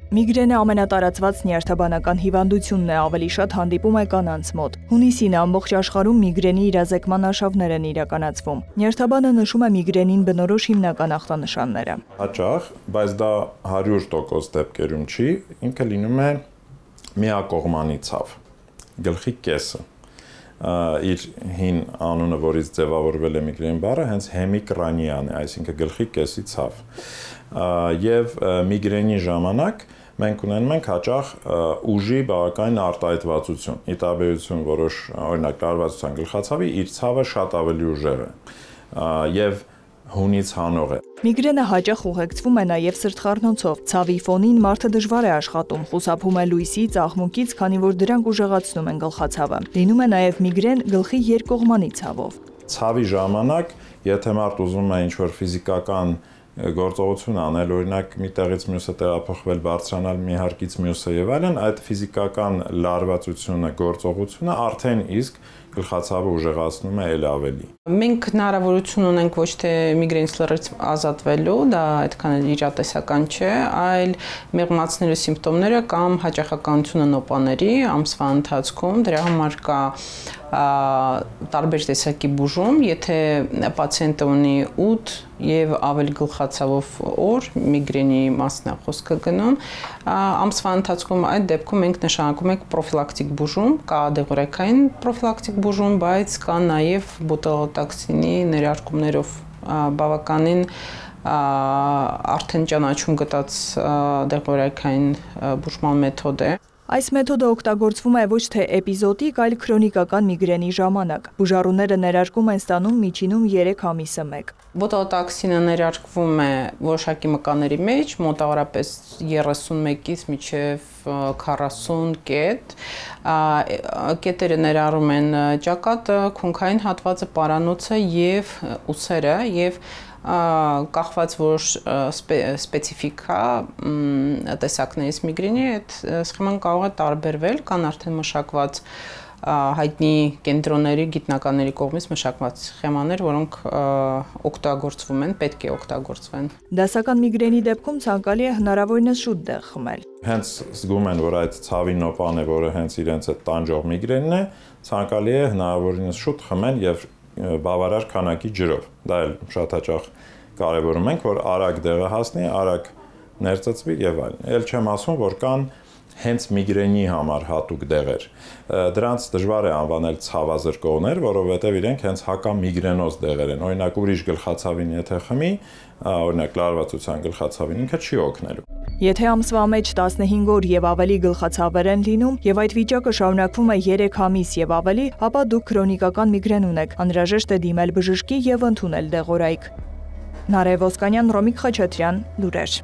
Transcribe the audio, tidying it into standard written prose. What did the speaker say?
Միգրենը ամենատարածված նյարդաբանական հիվանդությունն է, ավելի շատ հանդիպում է կանանց մոտ։ Հունիսին ամբողջ աշխարհում միգրենի իրազեկման արշավներ են իրականացվում։ Նյարդաբանը նշում է միգրենին բնորոշ հիմնական ախտանշանները։ Հաճախ, բայց դա 100% դեպքերում չի, ինքը լինում է միակողմանի ցավ, գլխի կեսը։ Իր հին անունը, որից ձևավորվել է միգրեն բառը, հենց հեմիկրանիան է, այսինքն գլխի կեսի ցավ։ Եվ միգրենի ժամանակ մենք ունենում ենք հաճախ ուժի բավականին արտահայտվածություն։ Ի տարբերություն որոշ օրինակ լարվածության գլխացավի, իր ցավը շատ ավելի ուժեղ է եւ հունից հանող է։ Միգրենը հաճախ ուղեկցվում է նաև սրտխառնոցով։ Ցավի ֆոնին մարդը դժվար է աշխատում, խուսափում է լույսից, աղմուկից, քանի որ դրանք ուժեղացնում են գլխացավը։ Լինում է նաև միգրեն գլխի երկկողմանի ցավով։ Ցավի ժամանակ, եթե մարդ ուզում է ինչ-որ ֆիզիկական գործողություն անել, օրինակ մի տեղից մյուսը տեղափոխվել, բարձրանալ մի հարկից մյուսը եւ այլն, այդ ֆիզիկական լարվածությունը, գործողությունը արդեն իսկ գլխացավը ուժեղացնում է ել ավելի։ Մենք հնարավորություն ունենք ոչ թե միգրենից լրիվ ազատվելու, դա այդքան էլ իրատեսական չէ, այլ մեղմացնելու սիմպտոմները կամ հաճախականությունը նոպաների ամսվա ընթացքում, դրա համար կա տարբեր տեսակի բուժում, եթե պացիենտը ունի 8 եւ ավելի գլխացավով օր միգրենի մասն է խոսքը գնում, ամսվա ընթացքում այդ դեպքում մենք նշանակում ենք պրոֆիլակտիկ բուժում, կա դեղորայքային պրոֆիլակտիկ բուժում, բայց կա նաեւ բոտուլոտոքսինի ներարկումներով բավականին արդեն ճանաչում գտած դեղորայքային բուժման մեթոդ է։ Այս մեթոդը օգտագործվում է ոչ թե էպիզոդիկ, այլ քրոնիկական միգրենի ժամանակ։ Բուժառուները ներարկում են ստանում միջինում 3 ամիսը մեկ։ Բոտուլոտոքսինը ներարկվում է որոշակի մկանների մեջ, մոտավորապես 31-ից մինչև 40 կետ։ Կետերը ներառում են ճակատը, քունքային հատվածը, պարանոցը եւ ուսերը եւ կախված որոշ սպეციფიკա տեսակներից միգրենի այդ սխեման կարող է տարբերվել, կան արդեն մշակված հայտնի կենտրոնների գիտնականների կողմից մշակված սխեմաներ, որոնք օգտագործվում են, պետք է օգտագործվեն։ Դասական միգրենի դեպքում ցանկալի է հնարավորինս շուտ դեղ խմել։ Հենց զգում են, որ այդ ցավի նոպան է, որը հենց իրենց այդ տանջող միգրենն է, ցանկալի է հնարավորինս շուտ խմել եւ բավարար քանակի ջրով։ Դա էլ շատ հաճախ կարևորում ենք, որ արագ դեղը հասնի, արագ ներծծվի եւ այլն։ Էլ չեմ ասում, որ կան հենց միգրենի համար հատուկ դեղեր։ Դրանց դժվար է անվանել ցավազրկողներ, որովհետեւ իրենք հենց հակամիգրենոզ դեղեր են։ Օրինակ ուրիշ գլխացավին եթե խմի, օրինակ լարվածության գլխացավին ինքը չի օգնելու։ Եթե ամսվա մեջ 15 օր եւ ավելի գլխացավեր են լինում եւ այդ վիճակը շարունակվում է 3 ամիս եւ ավելի, ապա դուք քրոնիկական միգրեն ունեք։ Անհրաժեշտ է դիմել բժշկի եւ ընդունել դեղորայք։ Նարեկ Ոսկանյան, Ռոմիկ Խաչատրյան, լուրեր։